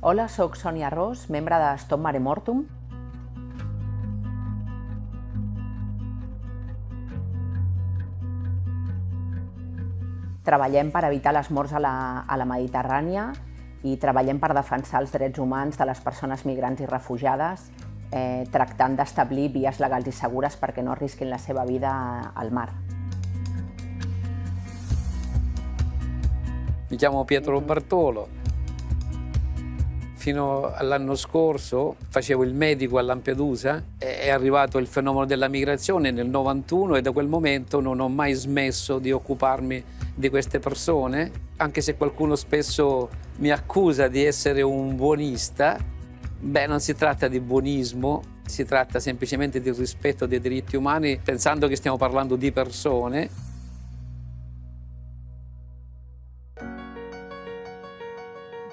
Hola, soc Sònia Ros, membre de Stop Mare Mortum. Treballem per evitar les morts a la Mediterrània i treballem per defensar els drets humans de les persones migrants i refugiades, tractant d'establir vies legals i segures perquè no arrisquin la seva vida al mar. Mi chiamo Pietro Bartolo. Fino all'anno scorso facevo il medico a Lampedusa, è arrivato il fenomeno della migrazione nel 91 e da quel momento non ho mai smesso di occuparmi di queste persone, anche se qualcuno spesso mi accusa di essere un buonista. Beh, non si tratta di buonismo, si tratta semplicemente di rispetto dei diritti umani, pensando che stiamo parlando di persone.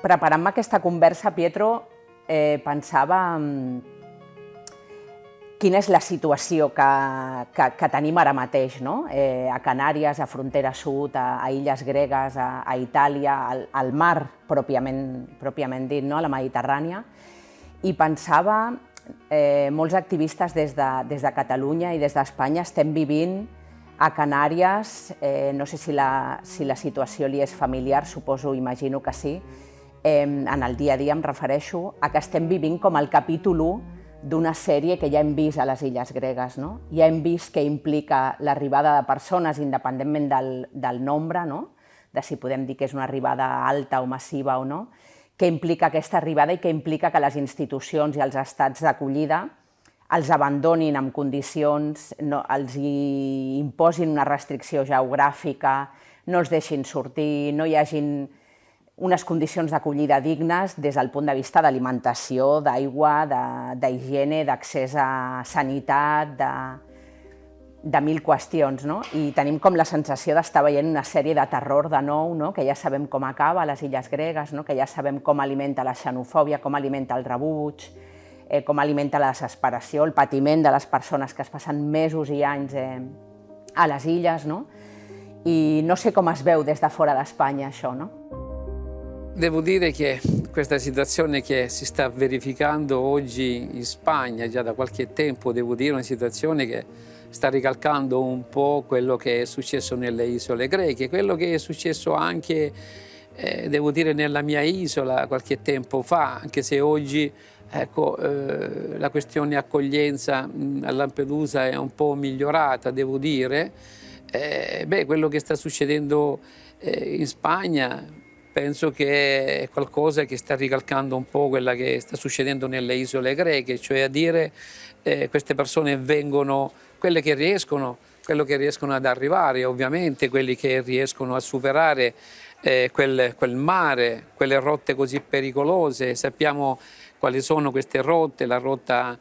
Preparant-me aquesta conversa, Pietro, pensava quina és la situació que tenim ara mateix, no? A Canàries, a Frontera Sud, a illes gregues, a Itàlia, al mar pròpiament dit, no? A la Mediterrània. I pensava, molts activistes des de Catalunya i des d'Espanya estem vivint a Canàries, no sé si la situació li és familiar, imagino que sí, en el dia a dia em refereixo a que estem vivint com el capítol 1 d'una sèrie que ja hem vist a les illes gregues. Ja hem vist què implica l'arribada de persones independentment del nombre, de si podem dir que és una arribada alta o massiva o no, què implica aquesta arribada i què implica que les institucions i els estats d'acollida els abandonin en condicions, els imposin una restricció geogràfica, no els deixin sortir, no hi hagin unes condicions d'acollida dignes des del punt de vista d'alimentació, d'aigua, d'higiene, d'accés a sanitat, de mil qüestions. I tenim com la sensació d'estar veient una sèrie de terror de nou, que ja sabem com acaba a les illes gregues, que ja sabem com alimenta la xenofòbia, com alimenta el rebuig, com alimenta la desesperació, el patiment de les persones que es passen mesos i anys a les illes. I no sé com es veu des de fora d'Espanya això, no? Devo dire che questa situazione che si sta verificando oggi in Spagna, già da qualche tempo, devo dire, una situazione che sta ricalcando un po' quello che è successo nelle isole greche, quello che è successo anche, devo dire, nella mia isola qualche tempo fa, anche se oggi la questione accoglienza a Lampedusa è un po' migliorata, devo dire. Quello che sta succedendo in Spagna penso che è qualcosa che sta ricalcando un po' quella che sta succedendo nelle isole greche, cioè a dire queste persone vengono, quelle che riescono, quello che riescono ad arrivare, ovviamente quelli che riescono a superare quel mare, quelle rotte così pericolose. Sappiamo quali sono queste rotte, la rotta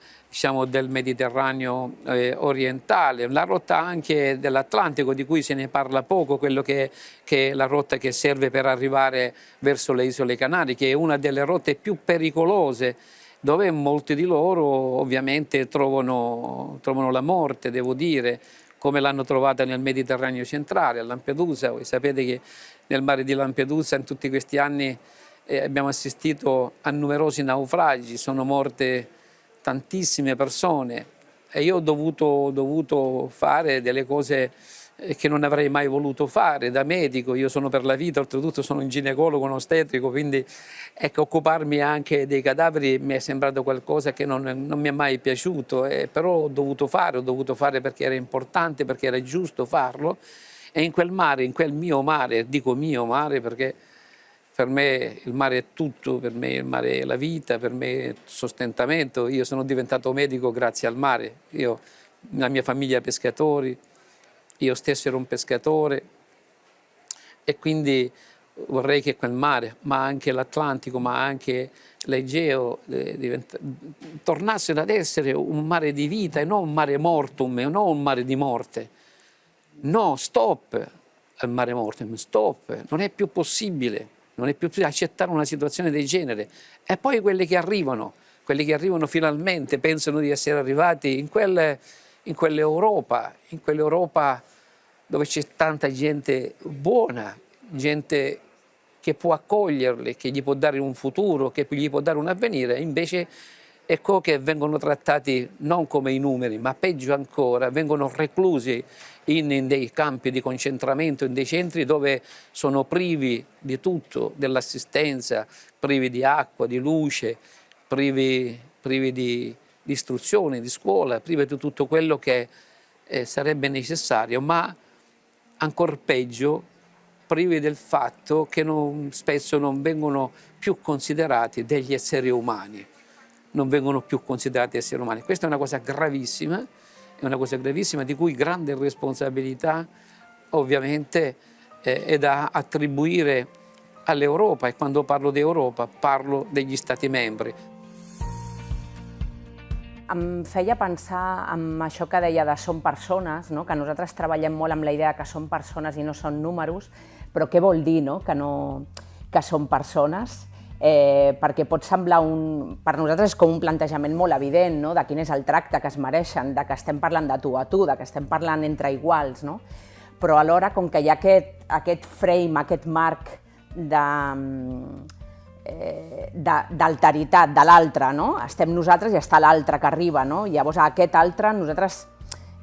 del Mediterraneo orientale, la rotta anche dell'Atlantico di cui se ne parla poco, quello che è la rotta che serve per arrivare verso le isole Canarie, che è una delle rotte più pericolose, dove molti di loro ovviamente trovano la morte, devo dire, come l'hanno trovata nel Mediterraneo centrale, a Lampedusa. Voi sapete che nel mare di Lampedusa in tutti questi anni abbiamo assistito a numerosi naufragi, sono morte tantissime persone e io ho dovuto fare delle cose che non avrei mai voluto fare da medico. Io sono per la vita, oltretutto sono un ginecologo, un ostetrico, quindi occuparmi anche dei cadaveri mi è sembrato qualcosa che non mi è mai piaciuto, però ho dovuto fare perché era importante, perché era giusto farlo. E in quel mare, in quel mio mare, dico mio mare perché per me il mare è tutto, per me il mare è la vita, per me è sostentamento. Io sono diventato medico grazie al mare. La mia famiglia è pescatori, io stesso ero un pescatore e quindi vorrei che quel mare, ma anche l'Atlantico, ma anche l'Egeo, tornassero ad essere un mare di vita e non un mare mortum, e non un mare di morte. No, stop al mare mortum, stop, non è più possibile. Non è più possibile accettare una situazione del genere. E poi quelli che arrivano finalmente pensano di essere arrivati in quell'Europa dove c'è tanta gente buona, gente che può accoglierli, che gli può dare un futuro, che gli può dare un avvenire, invece ecco che vengono trattati non come i numeri, ma peggio ancora, vengono reclusi in dei campi di concentramento, in dei centri dove sono privi di tutto, dell'assistenza, privi di acqua, di luce, privi di istruzione, di scuola, privi di tutto quello che sarebbe necessario, ma ancor peggio, privi del fatto che spesso non vengono più considerati degli esseri umani, non vengono più considerati esseri umani. Questa è una cosa gravissima di cui grande responsabilità ovviamente è da attribuire all'Europa, e quando parlo di Europa parlo degli Stati membri. Em feia pensar en això que deia de som persones, no? Que nosaltres treballem molt amb la idea que som persones i no són números, però què vol dir, no? Que som persones? Perquè pot semblar per nosaltres és com un plantejament molt evident, no? De quin és el tracte que es mereixen, de que estem parlant de tu a tu, de que estem parlant entre iguals, no? Però alhora, com que hi ha aquest frame, aquest marc d'alteritat de l'altre, no? Estem nosaltres i està l'altre que arriba, no? Llavors aquest altre nosaltres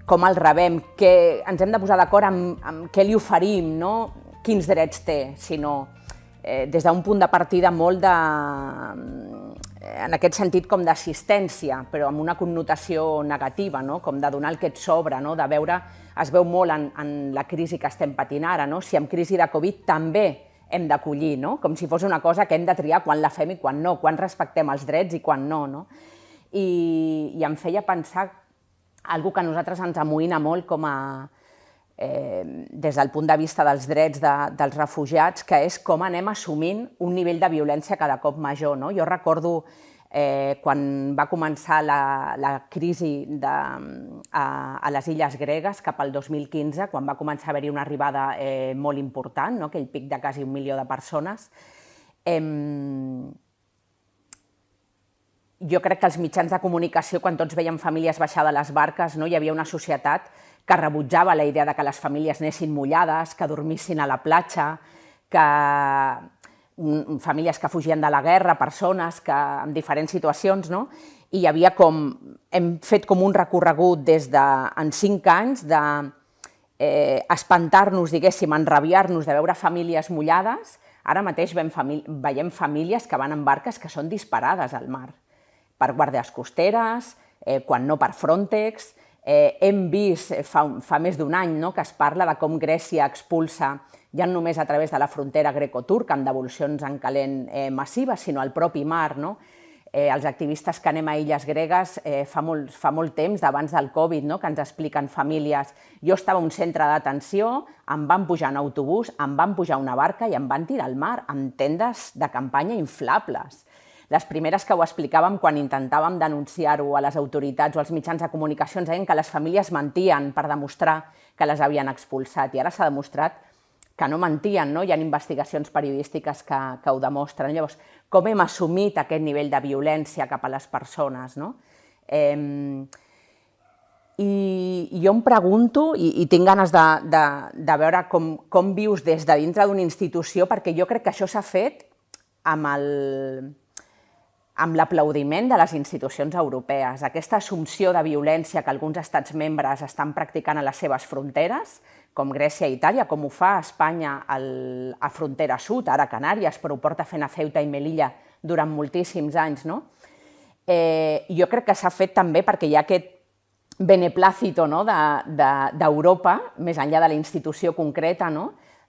com el rebem, ens hem de posar d'acord amb què li oferim, no? Quins drets té, sinó des d'un punt de partida molt en aquest sentit com d'assistència, però amb una connotació negativa, no? Com de donar el que et sobra, no? De veure, es veu molt en la crisi que estem patint ara, no? Si amb crisi de Covid també hem d'acollir, no? Com si fos una cosa que hem de triar quan la fem i quan no, quan respectem els drets i quan no, no? I em feia pensar algo que a nosaltres ens amoïna molt com a des del punt de vista dels drets dels refugiats, que és com anem assumint un nivell de violència cada cop major, no? Jo recordo quan va començar la crisi a les illes gregues cap al 2015, quan va començar a haver-hi una arribada molt important, no? Aquell pic de quasi 1 milió de persones, jo crec que els mitjans de comunicació, quan tots veiem famílies baixar de les barques, no? Hi havia una societat que rebutjava la idea de que les famílies anessin mullades, que dormissin a la platja, famílies que fugien de la guerra, persones en diferents situacions, no? I hi havia hem fet com un recorregut en 5 anys d'espantar-nos, diguéssim, enrabiar-nos de veure famílies mullades. Ara mateix veiem famílies que van en barques que són disparades al mar, per guàrdies costeres, quan no per Frontex. Hem vist fa més d'un any que es parla de com Grècia expulsa, ja no només a través de la frontera greco-turca, amb devolucions en calent massives, sinó al propi mar. Els activistes que anem a illes gregues fa molt temps, d'abans del Covid, que ens expliquen famílies. Jo estava a un centre d'atenció, em van pujar en autobús, em van pujar a una barca i em van tirar al mar, amb tendes de campanya inflables. Les primeres que ho explicàvem quan intentàvem denunciar-ho a les autoritats o als mitjans de comunicació ens deien que les famílies mentien per demostrar que les havien expulsat, i ara s'ha demostrat que no mentien, no? Hi ha investigacions periodístiques que ho demostren. Llavors, com hem assumit aquest nivell de violència cap a les persones, no? I jo em pregunto, i tinc ganes de veure com vius des de dintre d'una institució, perquè jo crec que això s'ha fet amb l'aplaudiment de les institucions europees. Aquesta assumpció de violència que alguns estats membres estan practicant a les seves fronteres, com Grècia i Itàlia, com ho fa Espanya a frontera sud, ara a Canàries, però ho porta fent a Ceuta i Melilla durant moltíssims anys, no? Jo crec que s'ha fet també perquè hi ha aquest beneplácito d'Europa, més enllà de la institució concreta,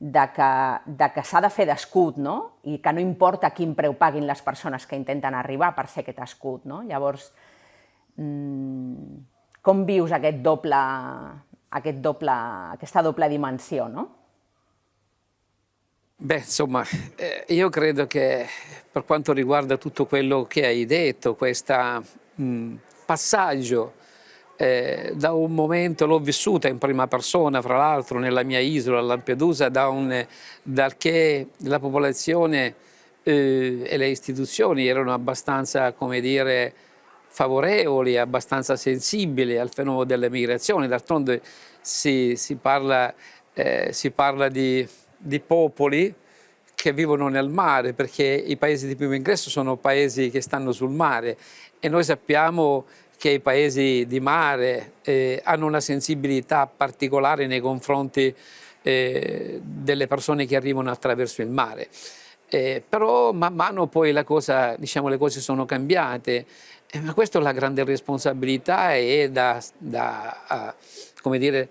de que s'ha de fer d'escut, i que no importa quin preu paguin les persones que intenten arribar per ser aquest escut. Llavors, com vius aquesta doble dimensió? Beh, insomma, io credo che per quanto riguarda tutto quello che hai detto, questo passaggio da un momento, l'ho vissuta in prima persona, fra l'altro nella mia isola, Lampedusa, dal che la popolazione e le istituzioni erano abbastanza, come dire, favorevoli, abbastanza sensibili al fenomeno delle migrazioni. D'altronde si parla di popoli che vivono nel mare, perché i paesi di primo ingresso sono paesi che stanno sul mare e noi sappiamo che i paesi di mare hanno una sensibilità particolare nei confronti delle persone che arrivano attraverso il mare. Però man mano poi le cose sono cambiate, ma questa è la grande responsabilità e come dire,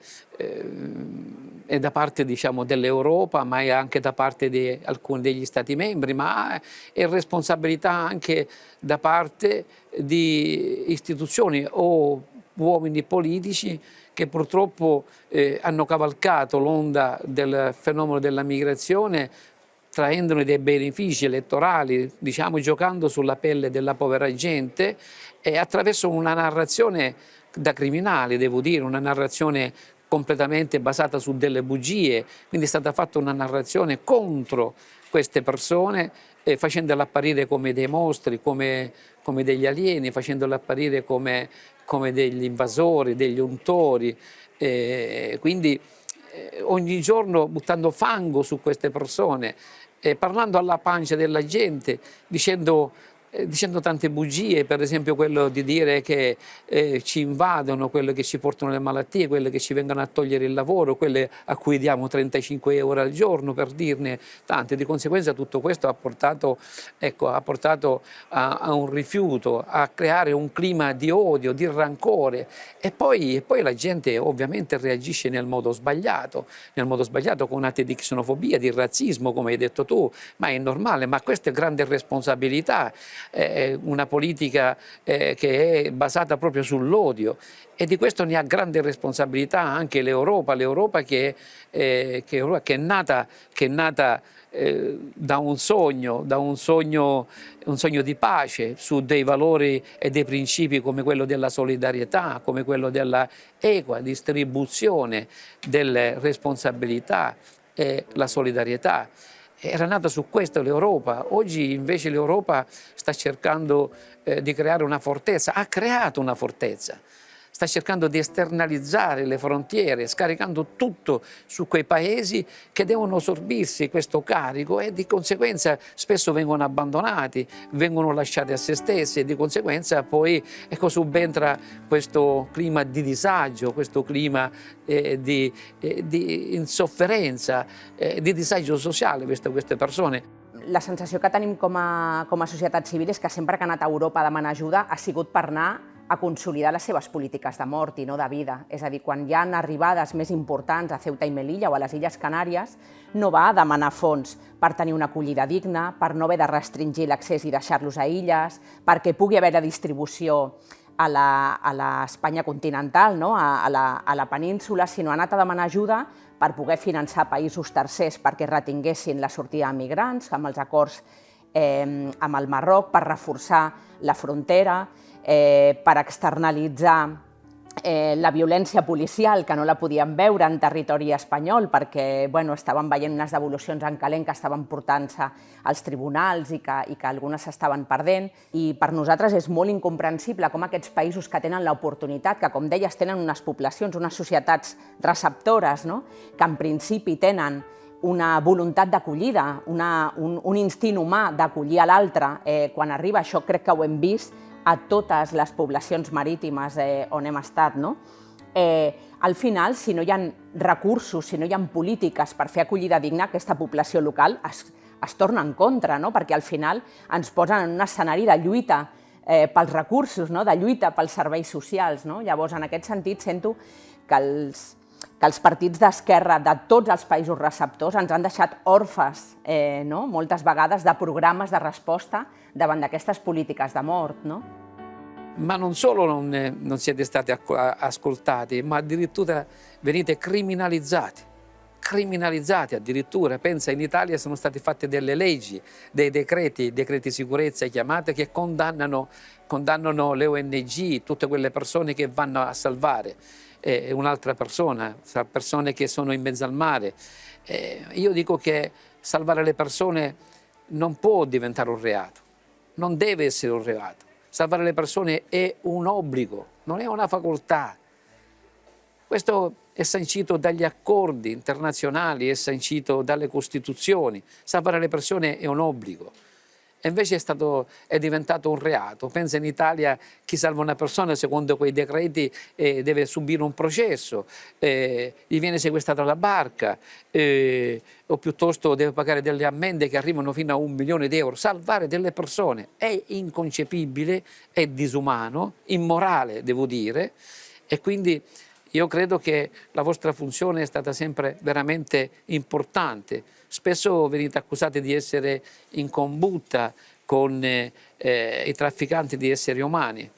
è da parte dell'Europa, ma è anche da parte di alcuni degli Stati membri, ma è responsabilità anche da parte di istituzioni o uomini politici che purtroppo hanno cavalcato l'onda del fenomeno della migrazione, traendone dei benefici elettorali, giocando sulla pelle della povera gente e attraverso una narrazione da criminali, devo dire, una narrazione completamente basata su delle bugie, quindi è stata fatta una narrazione contro queste persone, facendole apparire come dei mostri, come degli alieni, facendole apparire come degli invasori, degli untori, quindi ogni giorno buttando fango su queste persone, parlando alla pancia della gente, dicendo tante bugie, per esempio quello di dire che ci invadono, quello che ci portano le malattie, quelle che ci vengono a togliere il lavoro, quelle a cui diamo 35 euro al giorno, per dirne tante. Di conseguenza tutto questo ha portato a un rifiuto, a creare un clima di odio, di rancore e poi la gente ovviamente reagisce nel modo sbagliato con atti di xenofobia, di razzismo, come hai detto tu, ma è normale, ma questa è grande responsabilità. Una politica che è basata proprio sull'odio e di questo ne ha grande responsabilità anche l'Europa che è nata da un sogno di pace su dei valori e dei principi come quello della solidarietà, come quello della equa distribuzione delle responsabilità e la solidarietà. Era nata su questo l'Europa, oggi invece l'Europa sta cercando di creare una fortezza, ha creato una fortezza, sta cercando di esternalizzare le frontiere, scaricando tutto su quei paesi che devono sorbirsi questo carico e di conseguenza spesso vengono abbandonati, vengono lasciati a se stessi e di conseguenza poi subentra questo clima di disagio, questo clima di insofferenza, di disagio sociale verso queste persone. La sensació que tenim com a societat civil és que sempre que ha anat a Europa a demanar ajuda ha sigut per anar a consolidar les seves polítiques de mort i no de vida. És a dir, quan hi ha arribades més importants a Ceuta i Melilla o a les Illes Canàries, no va a demanar fons per tenir una acollida digna, per no haver de restringir l'accés i deixar-los a illes, perquè pugui haver la distribució a l'Espanya continental, no? a la península, sinó ha anat a demanar ajuda per poder finançar països tercers perquè retinguessin la sortida de migrants amb els acords amb el Marroc, per reforçar la frontera, per externalitzar la violència policial, que no la podíem veure en territori espanyol perquè estaven veient unes devolucions en calent que estaven portant-se als tribunals i que algunes s'estaven perdent. I per nosaltres és molt incomprensible com aquests països que tenen l'oportunitat, que com deies tenen unes poblacions, unes societats receptores, que en principi tenen una voluntat d'acollida, un instint humà d'acollir a l'altre quan arriba, això crec que ho hem vist a totes les poblacions marítimes on hem estat. Al final, si no hi ha recursos, si no hi ha polítiques per fer acollida digna, aquesta població local es torna en contra, perquè al final ens posen en un escenari de lluita pels recursos, de lluita pels serveis socials. Llavors, en aquest sentit, sento que els partits d'esquerra de tots els països receptors ens han deixat orfes moltes vegades de programes de resposta davant d'aquestes polítiques de mort. Ma non solo non siete stati ascoltati, ma addirittura venite criminalizzati. Criminalizzati addirittura. Pensa, in Italia sono state fatte delle leggi, dei decreti sicurezza chiamate, che condannano le ONG, tutte quelle persone che vanno a salvare un'altra persona, persone che sono in mezzo al mare. Io dico che salvare le persone non può diventare un reato, non deve essere un reato. Salvare le persone è un obbligo, non è una facoltà. Questo è sancito dagli accordi internazionali, è sancito dalle Costituzioni. Salvare le persone è un obbligo. E invece è diventato un reato. Pensa in Italia, chi salva una persona secondo quei decreti deve subire un processo, gli viene sequestrata la barca o piuttosto deve pagare delle ammende che arrivano fino a 1 milione di euro. Salvare delle persone è inconcepibile, è disumano, immorale devo dire, e quindi io credo che la vostra funzione è stata sempre veramente importante. Spesso venite accusati di essere in combutta con i trafficanti di esseri umani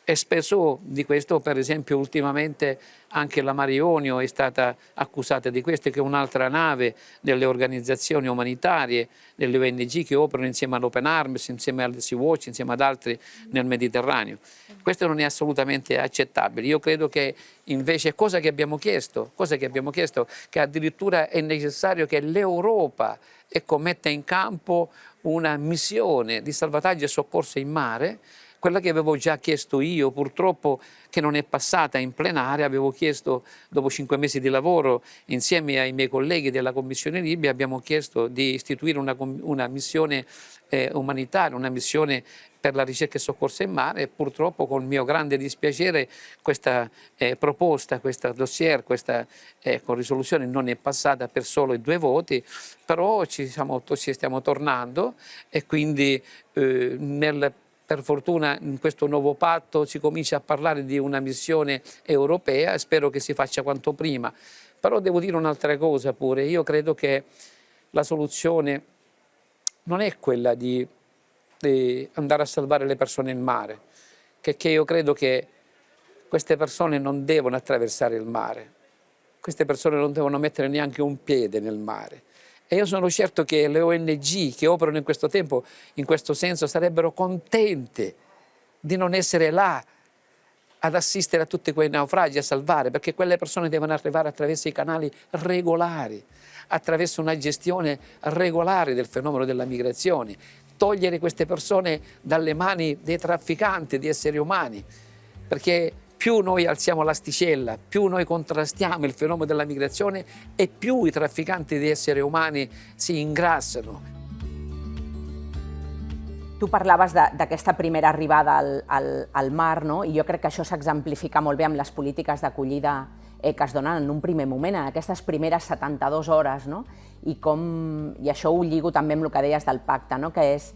e spesso di questo, per esempio ultimamente anche la Mare Jonio è stata accusata di questo, che è un'altra nave delle organizzazioni umanitarie, delle ONG che operano insieme all'Open Arms, insieme al Sea-Watch, insieme ad altri nel Mediterraneo. Questo non è assolutamente accettabile. Io credo che invece cosa che abbiamo chiesto, che addirittura è necessario che l'Europa metta in campo una missione di salvataggio e soccorso in mare, quella che avevo già chiesto io, purtroppo che non è passata in plenaria. Avevo chiesto, dopo 5 mesi di lavoro, insieme ai miei colleghi della Commissione Libia, abbiamo chiesto di istituire una missione umanitaria, una missione per la ricerca e soccorso in mare, e purtroppo con mio grande dispiacere questa proposta, questa dossier, questa con risoluzione non è passata per solo i 2 voti, però ci stiamo tornando e quindi per fortuna in questo nuovo patto si comincia a parlare di una missione europea e spero che si faccia quanto prima. Però devo dire un'altra cosa pure, io credo che la soluzione non è quella di andare a salvare le persone in mare, che io credo che queste persone non devono attraversare il mare, queste persone non devono mettere neanche un piede nel mare. E io sono certo che le ONG che operano in questo tempo, in questo senso, sarebbero contente di non essere là ad assistere a tutti quei naufragi, a salvare, perché quelle persone devono arrivare attraverso i canali regolari, attraverso una gestione regolare del fenomeno della migrazione, togliere queste persone dalle mani dei trafficanti di esseri umani, perché più noi alziamo l'asticella, più noi contrastiamo il fenomeno della migrazione e più i trafficanti di esseri umani si ingrassano. Tu parlaves d'aquesta primera arribada al mar, no? I jo crec que això s'exemplifica molt bé amb les polítiques d'acollida que es donen en un primer moment, en aquestes primeres 72 hores, no? I això ho lligo també amb el que deies del pacte, no? Que és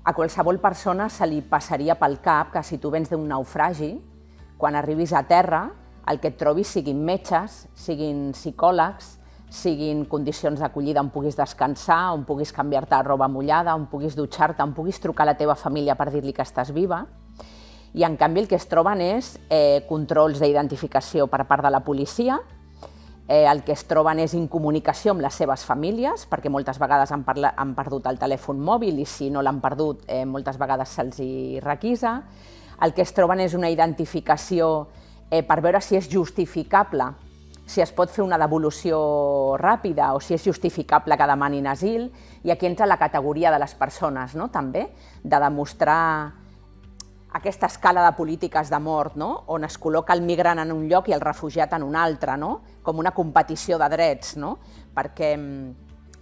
a qualsevol persona se li passaria pel cap que si tu vens d'un naufragi, quan arribis a terra, el que et trobis siguin metges, siguin psicòlegs, siguin condicions d'acollida on puguis descansar, on puguis canviar-te roba mullada, on puguis dutxar-te, on puguis trucar a la teva família per dir-li que estàs viva. I en canvi el que es troben és controls d'identificació per part de la policia, el que es troben és incomunicació amb les seves famílies, perquè moltes vegades han perdut el telèfon mòbil i si no l'han perdut moltes vegades se'ls hi requisa. El que es troben és una identificació per veure si és justificable, si es pot fer una devolució ràpida o si és justificable que demanin asil. I aquí entra la categoria de les persones, no? També, de demostrar aquesta escala de polítiques de mort, no? On es col·loca el migrant en un lloc i el refugiat en un altre, no? Com una competició de drets, no? Perquè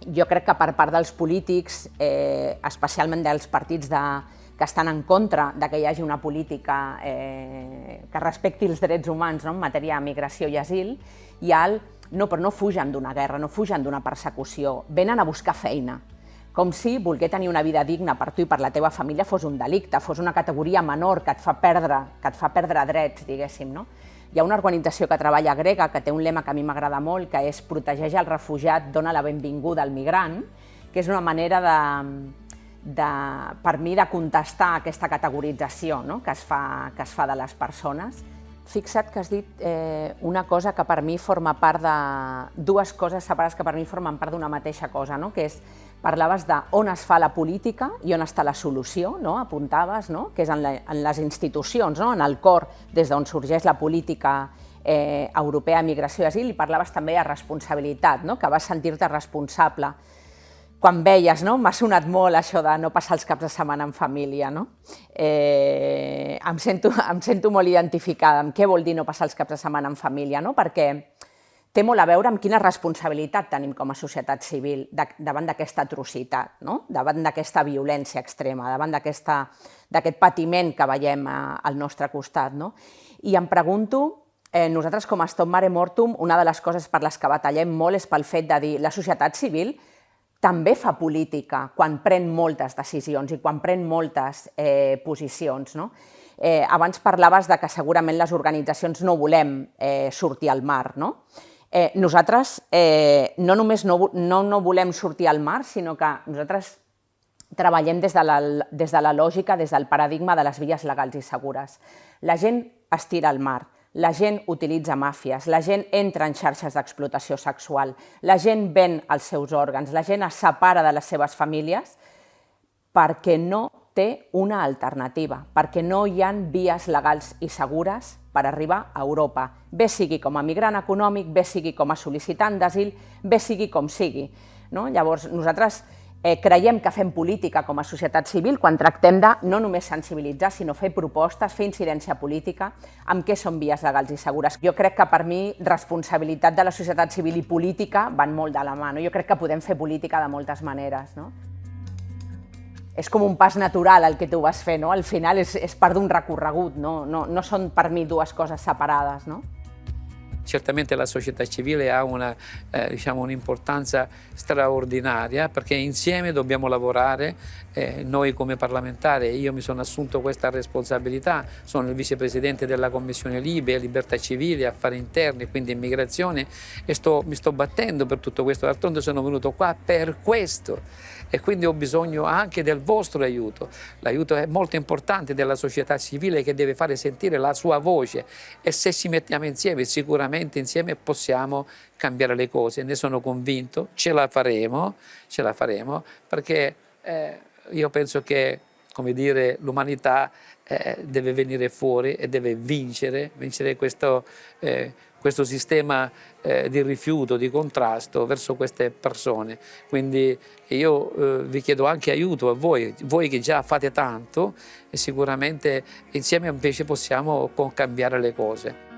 jo crec que per part dels polítics, especialment dels partits que estan en contra de que hi hagi una política que respecti els drets humans en matèria de migració i asil, però no fugen d'una guerra, no fugen d'una persecució, venen a buscar feina, com si voler tenir una vida digna per tu i per la teva família fos un delicte, fos una categoria menor que et fa perdre drets, diguéssim. Hi ha una organització que treballa grega que té un lema que a mi m'agrada molt, que és protegeix el refugiat, dona la benvinguda al migrant, que és una manera per mi de contestar aquesta categorització que es fa de les persones. Fixa't que has dit una cosa que per mi forma part de... dues coses separades que per mi formen part d'una mateixa cosa, que és, parlaves d'on es fa la política i on està la solució, apuntaves, que és en les institucions, en el cor des d'on sorgeix la política europea de migració i asil, i parlaves també de responsabilitat, que vas sentir-te responsable. quan veies, no? M'ha sonat molt això de no passar els caps de setmana en família, no? Em sento molt identificada amb què vol dir no passar els caps de setmana en família, no? Perquè té molt a veure amb quina responsabilitat tenim com a societat civil davant d'aquesta atrocitat, no? Davant d'aquesta violència extrema, davant d'aquest patiment que veiem al nostre costat, no? I em pregunto, nosaltres com a Stop Mare Mortum, una de les coses per les que batallem molt és pel fet de dir la societat civil també fa política quan pren moltes decisions i quan pren moltes posicions, no? Abans parlaves de que segurament les organitzacions no volem sortir al mar, no? Nosaltres no només no volem sortir al mar, sinó que nosaltres treballem des de la lògica, des del paradigma de les vies legals i segures. La gent es tira al mar, la gent utilitza màfies, la gent entra en xarxes d'explotació sexual, la gent ven els seus òrgans, la gent es separa de les seves famílies perquè no té una alternativa, perquè no hi ha vies legals i segures per arribar a Europa, bé sigui com a migrant econòmic, bé sigui com a sol·licitant d'asil, bé sigui com sigui. Llavors, nosaltres creiem que fem política com a societat civil quan tractem de no només sensibilitzar, sinó fer propostes, fer incidència política amb què són vies legals i segures. Jo crec que per mi responsabilitat de la societat civil i política van molt de la mà. Jo crec que podem fer política de moltes maneres. És com un pas natural el que tu vas fer, al final és part d'un recorregut, no són per mi dues coses separades. Certamente la società civile ha un'importanza straordinaria perché insieme dobbiamo lavorare, noi come parlamentari, io mi sono assunto questa responsabilità, sono il vicepresidente della Commissione Libe, Libertà Civili, Affari Interni, quindi immigrazione e mi sto battendo per tutto questo, d'altronde sono venuto qua per questo e quindi ho bisogno anche del vostro aiuto. L'aiuto è molto importante della società civile che deve fare sentire la sua voce e se ci mettiamo insieme sicuramente insieme possiamo cambiare le cose, ne sono convinto, ce la faremo perché io penso che, come dire, l'umanità deve venire fuori e deve vincere questo sistema di rifiuto, di contrasto verso queste persone. Quindi io vi chiedo anche aiuto a voi che già fate tanto e sicuramente insieme invece possiamo cambiare le cose.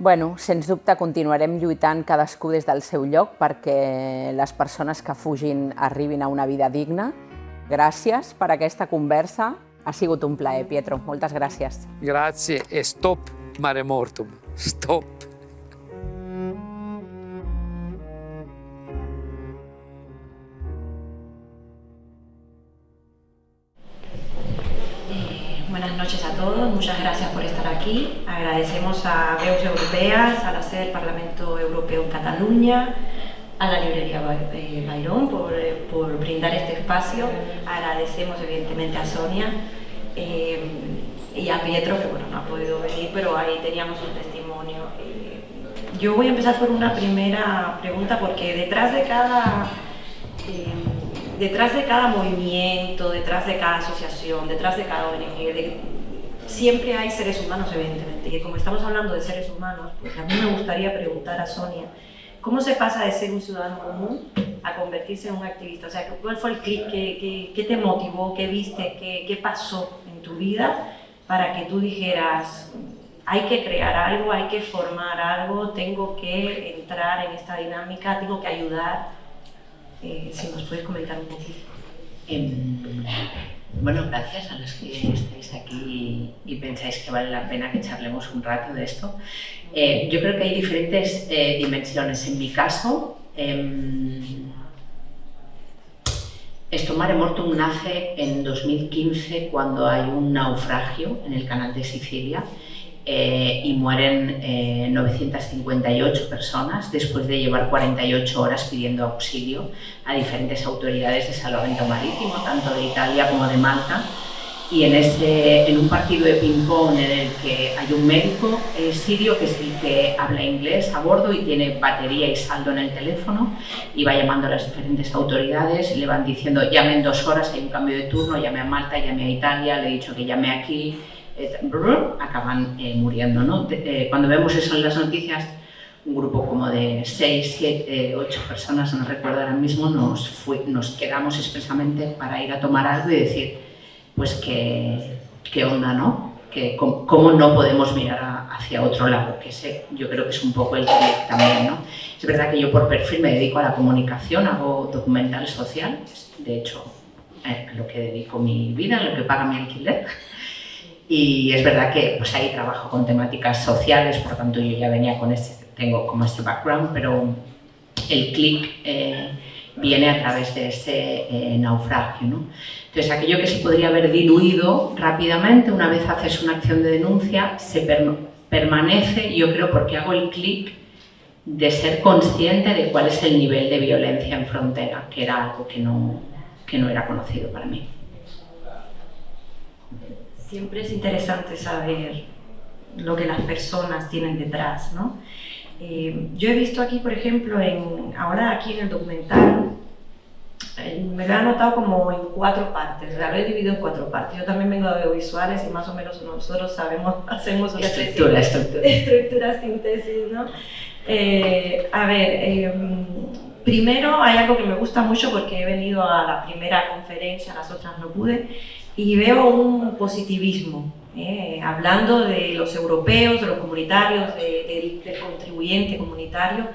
Bueno, sens dubte continuarem lluitant cadascú des del seu lloc perquè les persones que fugin arribin a una vida digna. Gràcies per aquesta conversa. Ha sigut un plaer, Pietro. Moltes gràcies. Grazie e stop Mare Mortum. Stop. Buenas noches a todos, muchas gracias por estar aquí. Agradecemos a Veus Europeas, a la sede del Parlamento Europeo en Cataluña, a la librería Bayrón por brindar este espacio. Agradecemos evidentemente a Sonia y a Pietro, que bueno, no ha podido venir, pero ahí teníamos un testimonio. Yo voy a empezar por una primera pregunta porque detrás de cada movimiento, detrás de cada asociación, detrás de cada ONG, siempre hay seres humanos, evidentemente. Y como estamos hablando de seres humanos, pues a mí me gustaría preguntar a Sonia, ¿cómo se pasa de ser un ciudadano común a convertirse en un activista? O sea, ¿cuál fue el clic? ¿Qué te motivó? ¿Qué viste? ¿Qué pasó en tu vida para que tú dijeras, hay que crear algo, hay que formar algo, tengo que entrar en esta dinámica, tengo que ayudar? Si nos puedes comentar un poquito. Bueno, gracias a los que estáis aquí y pensáis que vale la pena que charlemos un rato de esto. Yo creo que hay diferentes dimensiones. En mi caso, Stop Mare Mortum nace en 2015 cuando hay un naufragio en el canal de Sicilia y mueren 958 personas después de llevar 48 horas pidiendo auxilio a diferentes autoridades de salvamento marítimo, tanto de Italia como de Malta. Y en un partido de ping-pong en el que hay un médico sirio que es el que habla inglés a bordo y tiene batería y saldo en el teléfono y va llamando a las diferentes autoridades, le van diciendo llame en 2 horas, hay un cambio de turno, llame a Malta, llame a Italia, le he dicho que llame aquí, acaban muriendo, ¿no? Cuando vemos eso en las noticias, un grupo como de 6, 7, 8 personas, no recuerdo ahora mismo, nos quedamos expresamente para ir a tomar algo y decir, pues qué onda, ¿no? Cómo no podemos mirar hacia otro lado, que ese yo creo que es un poco el clic también, ¿no? Es verdad que yo por perfil me dedico a la comunicación, hago documental social, de hecho a lo que dedico mi vida, a lo que paga mi alquiler. Y es verdad que pues ahí trabajo con temáticas sociales, por tanto yo ya venía con tengo como este background, pero el clic viene a través de ese naufragio, ¿no? Entonces aquello que se podría haber diluido rápidamente, una vez haces una acción de denuncia, se permanece, yo creo, porque hago el clic de ser consciente de cuál es el nivel de violencia en frontera, que era algo que no era conocido para mí. Siempre es interesante saber lo que las personas tienen detrás, ¿no? Yo he visto aquí, por ejemplo, ahora aquí en el documental, me lo he anotado como en 4 partes, lo he dividido en 4 partes. Yo también vengo de audiovisuales y más o menos nosotros hacemos una estructura, síntesis, ¿no? A ver, primero hay algo que me gusta mucho porque he venido a la primera conferencia, a las otras no pude, y veo un positivismo, hablando de los europeos, de los comunitarios, del contribuyente comunitario,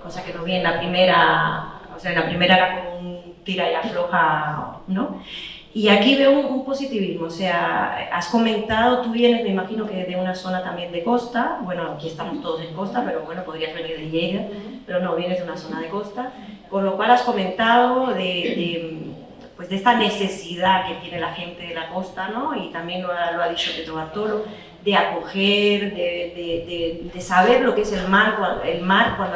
cosa que no vi en la primera, o sea, en la primera era como un tira y afloja, ¿no? Y aquí veo un positivismo, o sea, has comentado, tú vienes, me imagino que de una zona también de costa, bueno, aquí estamos todos en costa, pero bueno, podrías venir de Lleida, pero no, vienes de una zona de costa, con lo cual has comentado pues de esta necesidad que tiene la gente de la costa, ¿no? Y también lo ha dicho Pietro Bartolo, de acoger, de saber lo que es el mar cuando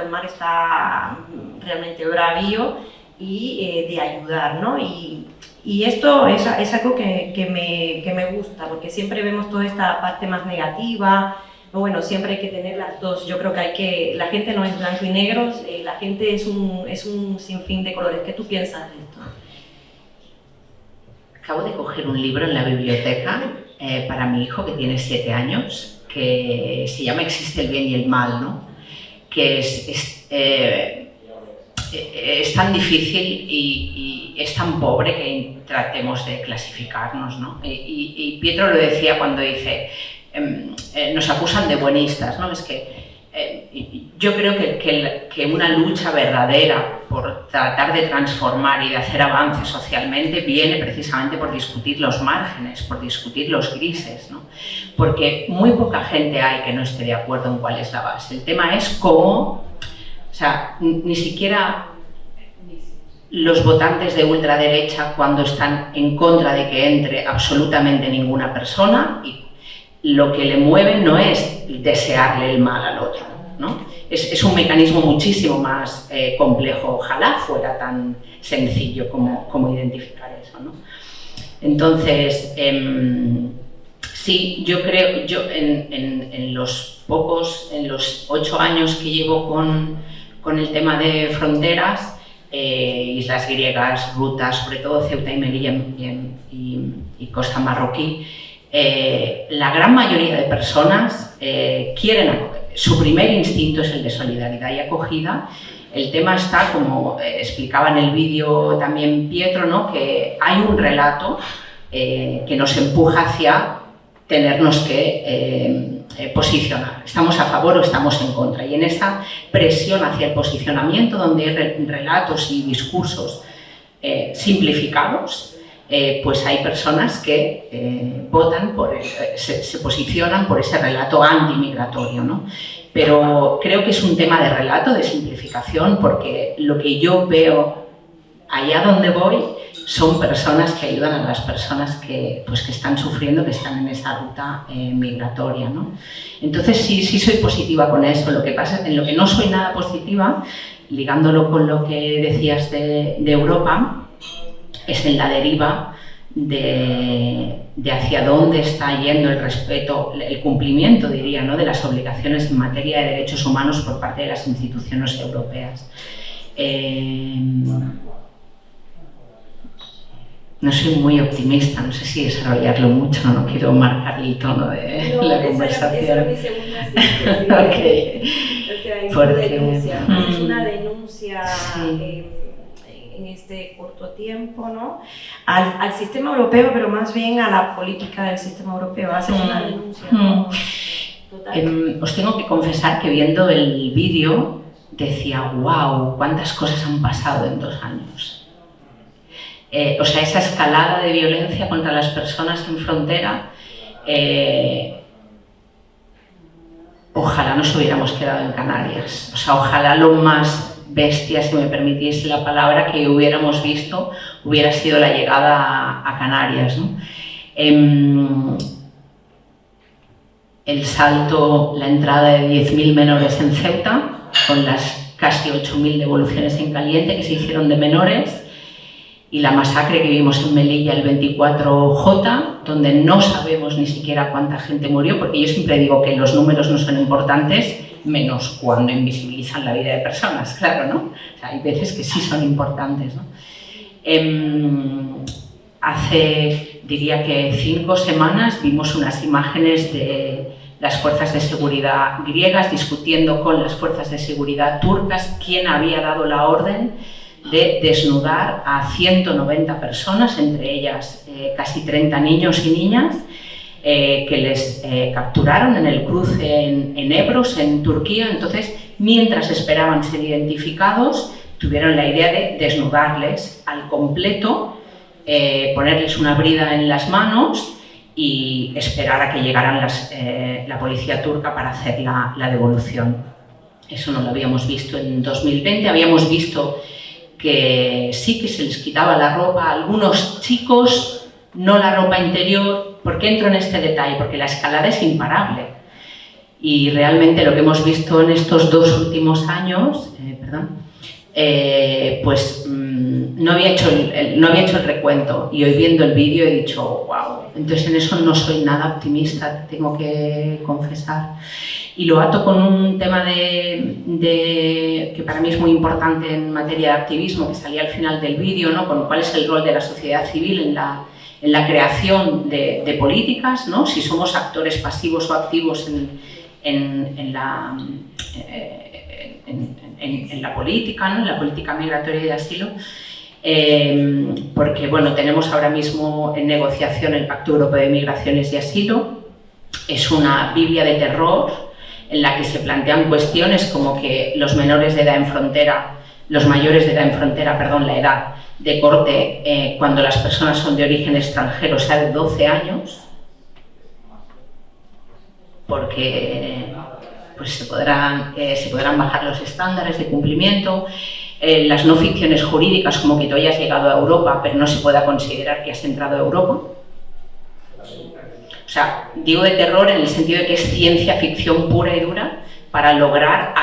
el mar está realmente bravío y de ayudar, ¿no? Y esto es algo que me gusta, porque siempre vemos toda esta parte más negativa, bueno, siempre hay que tener las dos. Yo creo que la gente no es blanco y negro, la gente es un sinfín de colores. ¿Qué tú piensas de esto? Acabo de coger un libro en la biblioteca para mi hijo que tiene 7 años, que se llama Existe el bien y el mal, ¿no? Que es tan difícil y es tan pobre que tratemos de clasificarnos, ¿no? Y Pietro lo decía cuando dice, nos acusan de buenistas, ¿no? Es que yo creo que una lucha verdadera por tratar de transformar y de hacer avances socialmente viene precisamente por discutir los márgenes, por discutir los grises, ¿no? Porque muy poca gente hay que no esté de acuerdo en cuál es la base. El tema es cómo, o sea, ni siquiera los votantes de ultraderecha, cuando están en contra de que entre absolutamente ninguna persona, y lo que le mueve no es desearle el mal al otro, ¿no? Es un mecanismo muchísimo más complejo. Ojalá fuera tan sencillo como identificar eso, ¿no? Entonces, sí, yo creo, en los 8 años que llevo con el tema de fronteras, islas griegas, rutas, sobre todo Ceuta y Melilla y costa marroquí, la gran mayoría de personas quieren, su primer instinto es el de solidaridad y acogida. El tema está, como explicaba en el vídeo también Pietro, ¿no? Que hay un relato que nos empuja hacia tenernos que posicionar. ¿Estamos a favor o estamos en contra? Y en esa presión hacia el posicionamiento, donde hay relatos y discursos simplificados, pues hay personas que votan se posicionan por ese relato antimigratorio, ¿no? Pero creo que es un tema de relato, de simplificación, porque lo que yo veo allá donde voy son personas que ayudan a las personas que están sufriendo, que están en esa ruta migratoria, ¿no? Entonces sí soy positiva con eso. Lo que pasa, en lo que no soy nada positiva, ligándolo con lo que decías de Europa, es en la deriva de hacia dónde está yendo el respeto, el cumplimiento, diría, ¿no? De las obligaciones en materia de derechos humanos por parte de las instituciones europeas. No soy muy optimista, no sé si desarrollarlo mucho, no quiero marcar el tono de la conversación. Esa era mi segunda síntesis. Okay. O sea, Es una denuncia sí. En este corto tiempo, ¿no? Al sistema europeo, pero más bien a la política del sistema europeo. Haces una denuncia, ¿no? Total. Os tengo que confesar que viendo el vídeo decía, wow, cuántas cosas han pasado en 2 años. O sea, esa escalada de violencia contra las personas en frontera, ojalá nos hubiéramos quedado en Canarias. O sea, ojalá lo más bestia, si me permitiese la palabra, que hubiéramos visto hubiera sido la llegada a Canarias, ¿no? El salto, la entrada de 10.000 menores en Ceuta, con las casi 8.000 devoluciones en caliente que se hicieron de menores, y la masacre que vimos en Melilla el 24J, donde no sabemos ni siquiera cuánta gente murió, porque yo siempre digo que los números no son importantes, menos cuando invisibilizan la vida de personas, claro, ¿no? O sea, hay veces que sí son importantes, ¿no? Hace, diría que 5 semanas, vimos unas imágenes de las fuerzas de seguridad griegas discutiendo con las fuerzas de seguridad turcas quién había dado la orden de desnudar a 190 personas, entre ellas casi 30 niños y niñas, que les capturaron en el cruce en Ebros, en Turquía. Entonces, mientras esperaban ser identificados, tuvieron la idea de desnudarles al completo, ponerles una brida en las manos y esperar a que llegaran la policía turca para hacer la devolución. Eso no lo habíamos visto en 2020, habíamos visto que sí que se les quitaba la ropa a algunos chicos, no la ropa interior. ¿Por qué entro en este detalle? Porque la escalada es imparable. Y realmente lo que hemos visto en estos 2 últimos años, pues no había hecho el recuento, y hoy viendo el vídeo he dicho, wow. Entonces en eso no soy nada optimista, tengo que confesar. Y lo ato con un tema que para mí es muy importante en materia de activismo, que salía al final del vídeo, ¿no? Con cuál es el rol de la sociedad civil en la creación de políticas, ¿no? Si somos actores pasivos o activos en la política, ¿no? En la política migratoria y de asilo. Porque bueno, tenemos ahora mismo en negociación el Pacto Europeo de Migraciones y Asilo. Es una biblia de terror en la que se plantean cuestiones como que los mayores de edad en frontera, la edad de corte cuando las personas son de origen extranjero sea de 12 años, porque pues se podrán bajar los estándares de cumplimiento. Las no ficciones jurídicas, como que tú hayas llegado a Europa pero no se pueda considerar que has entrado a Europa. O sea, digo de terror en el sentido de que es ciencia ficción pura y dura para lograr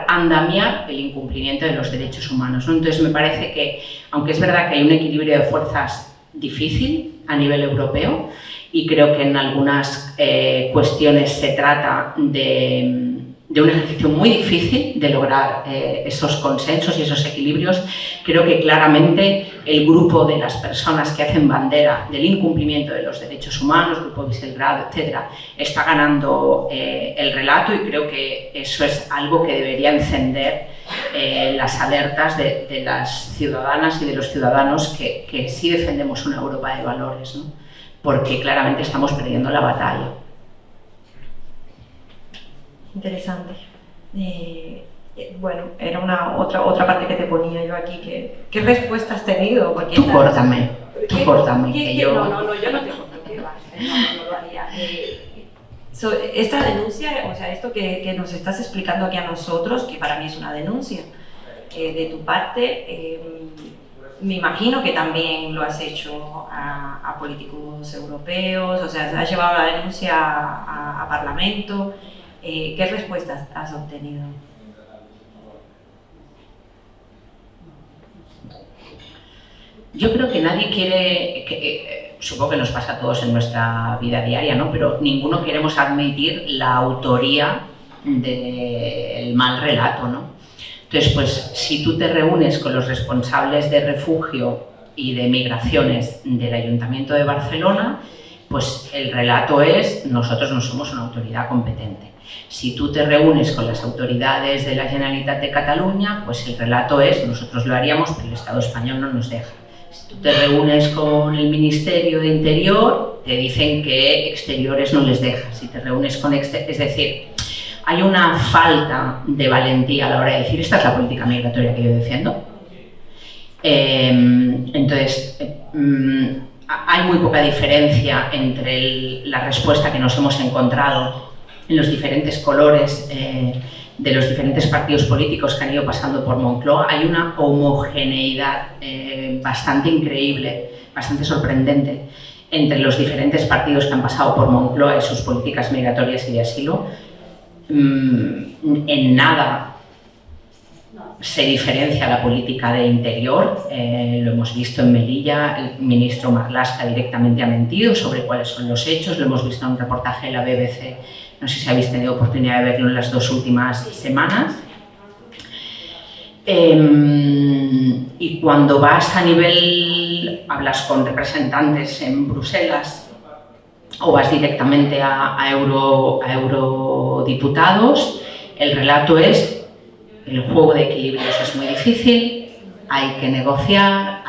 andamiar el incumplimiento de los derechos humanos, ¿no? Entonces me parece que, aunque es verdad que hay un equilibrio de fuerzas difícil a nivel europeo, y creo que en algunas cuestiones se trata de un ejercicio muy difícil de lograr esos consensos y esos equilibrios, creo que claramente el grupo de las personas que hacen bandera del incumplimiento de los derechos humanos, Grupo Visegrado, etc., está ganando el relato, y creo que eso es algo que debería encender las alertas de las ciudadanas y de los ciudadanos que sí defendemos una Europa de valores, ¿no? Porque claramente estamos perdiendo la batalla. Interesante. Bueno, era otra parte que te ponía yo aquí. ¿Qué respuesta has tenido? Porque Tú córtame. No, yo no te corto, ¿qué va? No lo haría. Esta denuncia, o sea, esto que nos estás explicando aquí a nosotros, que para mí es una denuncia de tu parte, me imagino que también lo has hecho a políticos europeos, o sea, has llevado la denuncia a Parlamento. ¿Qué respuestas has obtenido? Yo creo que nadie quiere, supongo que nos pasa a todos en nuestra vida diaria, ¿no? Pero ninguno queremos admitir la autoría del mal relato, ¿no? Entonces, pues si tú te reúnes con los responsables de refugio y de migraciones del Ayuntamiento de Barcelona, pues el relato es: nosotros no somos una autoridad competente. Si tú te reúnes con las autoridades de la Generalitat de Cataluña, pues el relato es: nosotros lo haríamos, pero el Estado español no nos deja. Si tú te reúnes con el Ministerio de Interior, te dicen que Exteriores no les deja. Si te reúnes con es decir, hay una falta de valentía a la hora de decir: esta es la política migratoria que yo defiendo. Entonces, hay muy poca diferencia entre la respuesta que nos hemos encontrado en los diferentes colores de los diferentes partidos políticos que han ido pasando por Moncloa. Hay una homogeneidad bastante increíble, bastante sorprendente entre los diferentes partidos que han pasado por Moncloa y sus políticas migratorias y de asilo. En nada se diferencia la política de interior, lo hemos visto en Melilla, el ministro Marlaska directamente ha mentido sobre cuáles son los hechos, lo hemos visto en un reportaje de la BBC, no sé si habéis tenido oportunidad de verlo en las 2 últimas semanas. Y cuando vas a nivel, hablas con representantes en Bruselas o vas directamente a eurodiputados, el relato es: el juego de equilibrios es muy difícil, hay que negociar,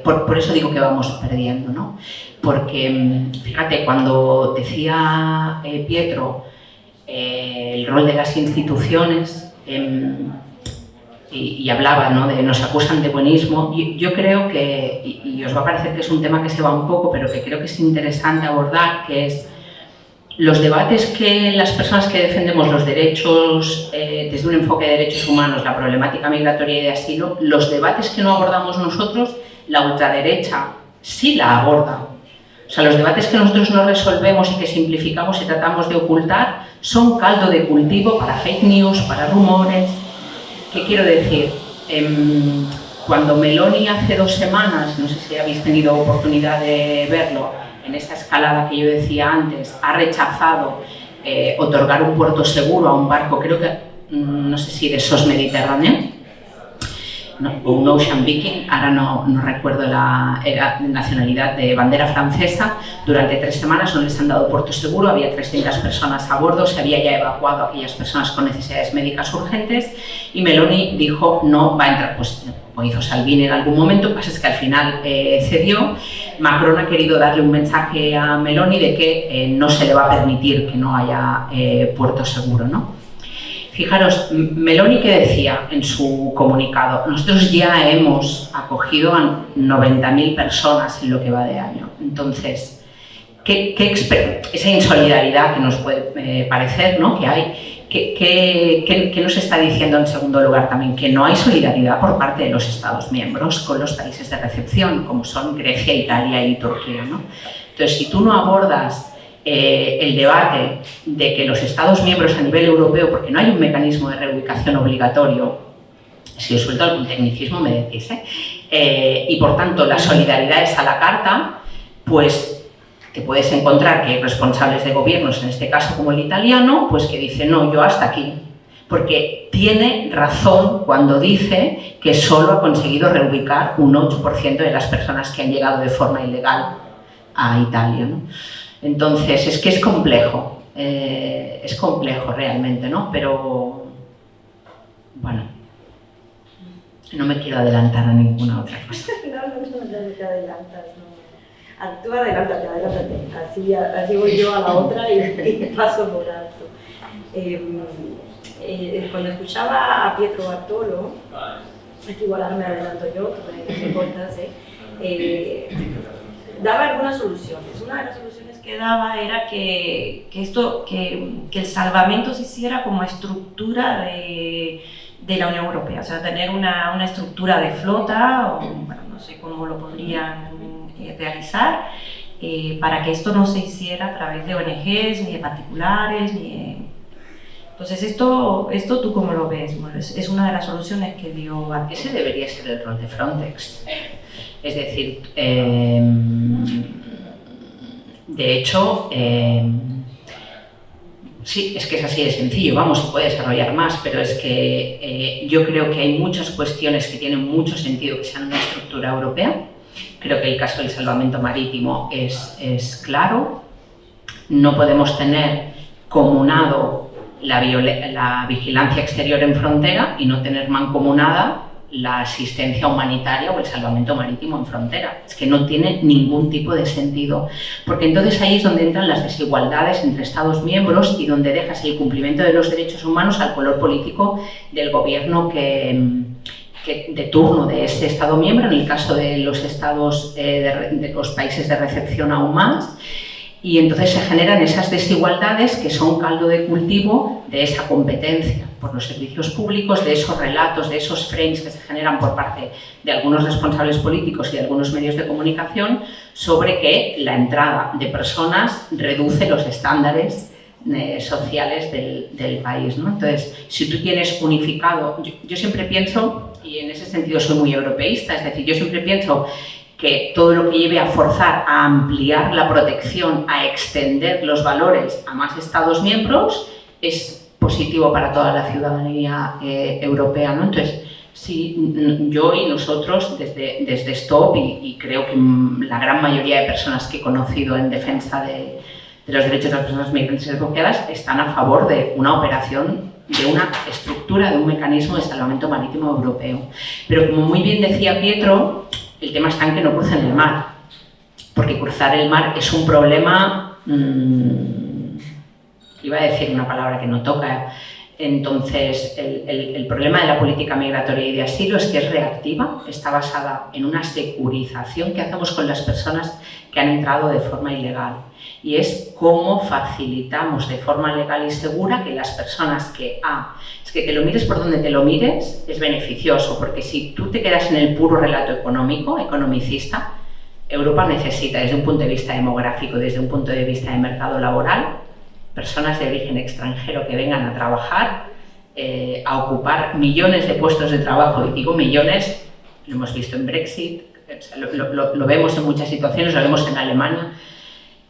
por eso digo que vamos perdiendo, ¿no? Porque, fíjate, cuando decía Pietro el rol de las instituciones y hablaba, ¿no?, de nos acusan de buenismo, yo creo que, y os va a parecer que es un tema que se va un poco, pero que creo que es interesante abordar, que es los debates que las personas que defendemos los derechos, desde un enfoque de derechos humanos, la problemática migratoria y de asilo, los debates que no abordamos nosotros, la ultraderecha sí la aborda. O sea, los debates que nosotros no resolvemos y que simplificamos y tratamos de ocultar son caldo de cultivo para fake news, para rumores. ¿Qué quiero decir? Cuando Meloni hace 2 semanas, no sé si habéis tenido oportunidad de verlo, en esa escalada que yo decía antes, ha rechazado otorgar un puerto seguro a un barco, creo que, no sé si de SOS Mediterráneo, o un Ocean Viking, ahora no recuerdo era de nacionalidad, de bandera francesa. Durante 3 semanas no les han dado puerto seguro, había 300 personas a bordo, se había ya evacuado a aquellas personas con necesidades médicas urgentes y Meloni dijo no va a entrar, pues como hizo Salvini en algún momento, lo que pasa es que al final cedió. Macron ha querido darle un mensaje a Meloni de que no se le va a permitir que no haya puerto seguro, ¿no? Fijaros, Meloni, ¿qué decía en su comunicado? Nosotros ya hemos acogido a 90.000 personas en lo que va de año. Entonces, esa insolidaridad que nos puede parecer, ¿no?, que hay, ¿qué nos está diciendo en segundo lugar también? Que no hay solidaridad por parte de los Estados miembros con los países de recepción, como son Grecia, Italia y Turquía, ¿no? Entonces, si tú no abordas el debate de que los Estados miembros a nivel europeo, porque no hay un mecanismo de reubicación obligatorio, si os suelto algún tecnicismo me decís, y por tanto la solidaridad es a la carta, pues te puedes encontrar que hay responsables de gobiernos, en este caso como el italiano, pues que dicen no, yo hasta aquí, porque tiene razón cuando dice que solo ha conseguido reubicar un 8% de las personas que han llegado de forma ilegal a Italia, ¿no? Entonces, es que es complejo realmente, ¿no? Pero, bueno, no me quiero adelantar a ninguna otra cosa. No te adelantas, no. Tú adelántate, así voy yo a la otra y paso por alto. Cuando escuchaba a Pietro Bartolo, aquí igual ahora me adelanto yo, que me cortas, daba algunas soluciones. Una de las soluciones que daba era que el salvamento se hiciera como estructura de la Unión Europea, o sea, tener una estructura de flota, o bueno, no sé cómo lo podrían realizar, para que esto no se hiciera a través de ONGs, ni de particulares, ni de... Entonces, esto ¿tú cómo lo ves? Bueno, es una de las soluciones que dio... Ese debería ser el rol de Frontex. Es decir, de hecho, sí, es que es así de sencillo, vamos, se puede desarrollar más, pero es que yo creo que hay muchas cuestiones que tienen mucho sentido que sean una estructura europea. Creo que el caso del salvamento marítimo es claro. No podemos tener comunado la vigilancia exterior en frontera y no tener mancomunada la asistencia humanitaria o el salvamento marítimo en frontera. Es que no tiene ningún tipo de sentido, porque entonces ahí es donde entran las desigualdades entre Estados miembros y donde dejas el cumplimiento de los derechos humanos al color político del gobierno de turno de ese Estado miembro, en el caso de los estados de los países de recepción aún más. Y entonces se generan esas desigualdades que son caldo de cultivo de esa competencia por los servicios públicos, de esos relatos, de esos frames que se generan por parte de algunos responsables políticos y de algunos medios de comunicación sobre que la entrada de personas reduce los estándares sociales del país, ¿no? Entonces, si tú tienes unificado, yo siempre pienso, y en ese sentido soy muy europeísta, es decir, yo siempre pienso que todo lo que lleve a forzar, a ampliar la protección, a extender los valores a más Estados miembros, es positivo para toda la ciudadanía europea, ¿no? Entonces, sí, yo y nosotros desde STOP y creo que la gran mayoría de personas que he conocido en defensa de los derechos de las personas migrantes y refugiadas están a favor de una operación, de una estructura, de un mecanismo de salvamento marítimo europeo. Pero como muy bien decía Pietro, el tema está en que no crucen el mar, porque cruzar el mar es un problema, iba a decir una palabra que no toca, entonces el problema de la política migratoria y de asilo es que es reactiva, está basada en una securización que hacemos con las personas que han entrado de forma ilegal, y es cómo facilitamos de forma legal y segura que las personas es que te lo mires por donde te lo mires, es beneficioso, porque si tú te quedas en el puro relato economicista, Europa necesita, desde un punto de vista demográfico, desde un punto de vista de mercado laboral, personas de origen extranjero que vengan a trabajar, a ocupar millones de puestos de trabajo, y digo millones, lo hemos visto en Brexit, lo vemos en muchas situaciones, lo vemos en Alemania.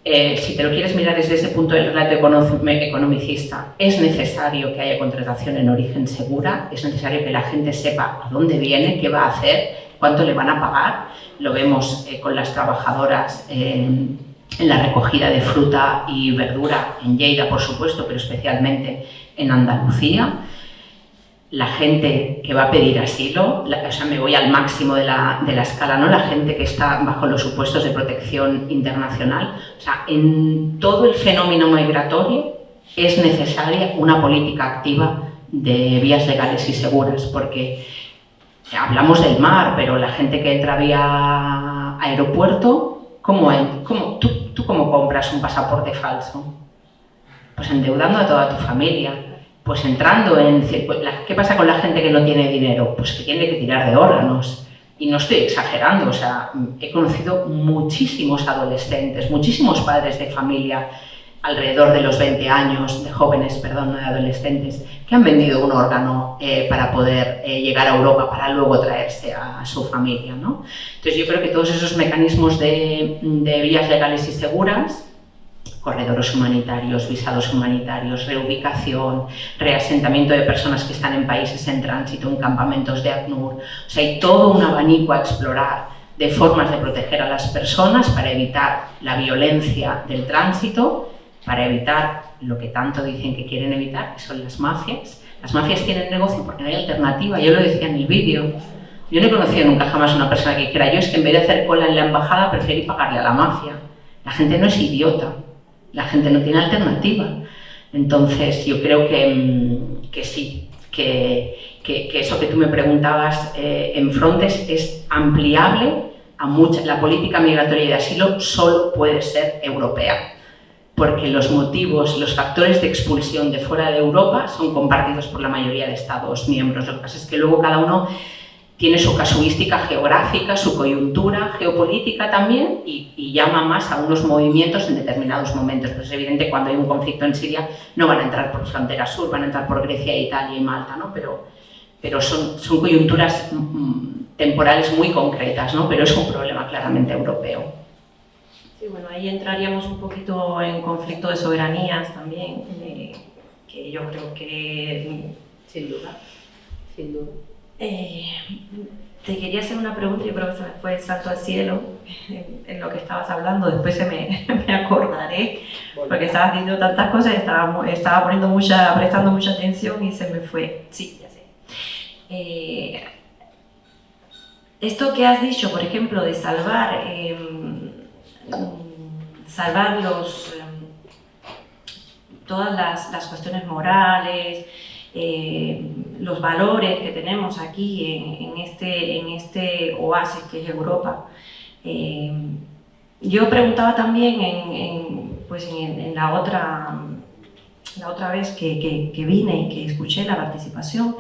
Si te lo quieres mirar desde ese punto del relato economicista, es necesario que haya contratación en origen segura, es necesario que la gente sepa a dónde viene, qué va a hacer, cuánto le van a pagar. Lo vemos con las trabajadoras en la recogida de fruta y verdura en Lleida, por supuesto, pero especialmente en Andalucía. La gente que va a pedir asilo, o sea, me voy al máximo de la escala, ¿no? La gente que está bajo los supuestos de protección internacional. O sea, en todo el fenómeno migratorio es necesaria una política activa de vías legales y seguras, porque hablamos del mar, pero la gente que entra vía aeropuerto, ¿tú cómo compras un pasaporte falso? Pues endeudando a toda tu familia. Pues entrando en... ¿Qué pasa con la gente que no tiene dinero? Pues que tiene que tirar de órganos. Y no estoy exagerando, o sea, he conocido muchísimos adolescentes, muchísimos padres de familia alrededor de los 20 años, de jóvenes, perdón, no de adolescentes, que han vendido un órgano para poder llegar a Europa para luego traerse a su familia, ¿no? Entonces yo creo que todos esos mecanismos de vías legales y seguras, corredores humanitarios, visados humanitarios, reubicación, reasentamiento de personas que están en países en tránsito, en campamentos de ACNUR. O sea, hay todo un abanico a explorar de formas de proteger a las personas para evitar la violencia del tránsito, para evitar lo que tanto dicen que quieren evitar, que son las mafias. Las mafias tienen negocio porque no hay alternativa, yo lo decía en el vídeo. Yo no he conocido nunca jamás una persona que dijera, yo es que en vez de hacer cola en la embajada preferí pagarle a la mafia. La gente no es idiota. La gente no tiene alternativa. Entonces, yo creo que sí, que eso que tú me preguntabas en Frontex es ampliable a mucha. La política migratoria y de asilo solo puede ser europea, porque los motivos, los factores de expulsión de fuera de Europa son compartidos por la mayoría de Estados miembros. Lo que pasa es que luego cada uno tiene su casuística geográfica, su coyuntura geopolítica también y llama más a unos movimientos en determinados momentos. Pues es evidente que cuando hay un conflicto en Siria no van a entrar por frontera sur, van a entrar por Grecia, Italia y Malta, ¿no? Pero son coyunturas temporales muy concretas, ¿no? Pero es un problema claramente europeo. Sí, bueno, ahí entraríamos un poquito en conflicto de soberanías también, que yo creo que... Sin duda, sin duda. te quería hacer una pregunta, yo creo que se me fue el salto al cielo en lo que estabas hablando, después me acordaré, porque estabas diciendo tantas cosas, estaba prestando mucha atención y se me fue. Sí, ya sé. Esto que has dicho, por ejemplo, de salvar todas las cuestiones morales, los valores que tenemos aquí en este oasis que es Europa. Yo preguntaba también en la otra vez que vine y que escuché la participación,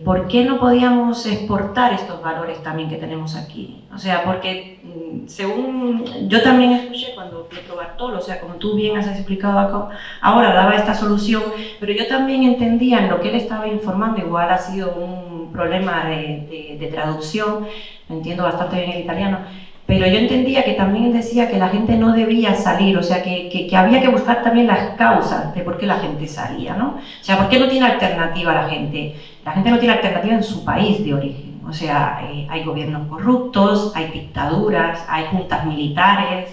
¿por qué no podíamos exportar estos valores también que tenemos aquí? O sea, porque según yo también escuché cuando Pietro Bartolo, o sea, como tú bien has explicado ahora, daba esta solución, pero yo también entendía en lo que él estaba informando, igual ha sido un problema de traducción, entiendo bastante bien el italiano, pero yo entendía que también él decía que la gente no debía salir, o sea, que había que buscar también las causas de por qué la gente salía, ¿no? O sea, ¿por qué no tiene alternativa la gente? La gente no tiene alternativa en su país de origen, o sea, hay gobiernos corruptos, hay dictaduras, hay juntas militares,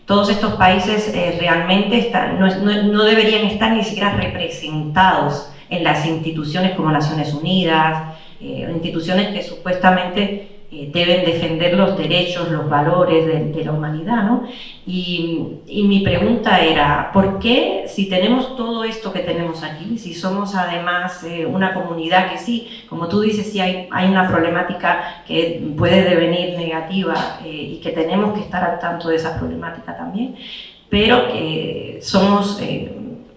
todos estos países realmente no deberían estar ni siquiera representados en las instituciones como Naciones Unidas, instituciones que supuestamente deben defender los derechos, los valores de la humanidad, ¿no? Y mi pregunta era, ¿por qué si tenemos todo esto que tenemos aquí, si somos además una comunidad que sí, como tú dices, sí hay una problemática que puede devenir negativa y que tenemos que estar al tanto de esa problemática también, pero que somos...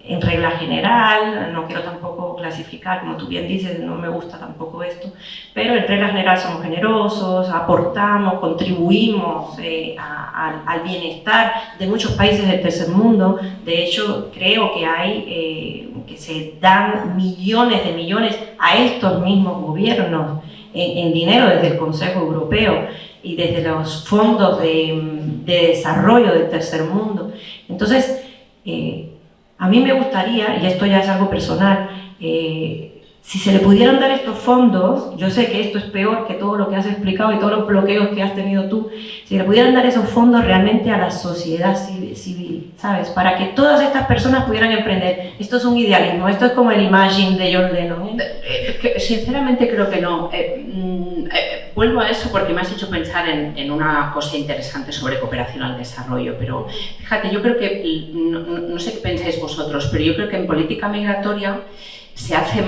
en regla general, no quiero tampoco clasificar, como tú bien dices, no me gusta tampoco esto, pero en regla general somos generosos, aportamos, contribuimos al bienestar de muchos países del tercer mundo. De hecho, creo que que se dan millones de millones a estos mismos gobiernos en dinero desde el Consejo Europeo y desde los fondos de desarrollo del tercer mundo. Entonces, a mí me gustaría, y esto ya es algo personal, si se le pudieran dar estos fondos, yo sé que esto es peor que todo lo que has explicado y todos los bloqueos que has tenido tú, si le pudieran dar esos fondos realmente a la sociedad civil, ¿sabes? Para que todas estas personas pudieran emprender. Esto es un idealismo, esto es como el Imagine de John Lennon, Sinceramente creo que no. Vuelvo a eso porque me has hecho pensar en una cosa interesante sobre cooperación al desarrollo, pero fíjate, yo creo que, no sé qué pensáis vosotros, pero yo creo que en política migratoria se hace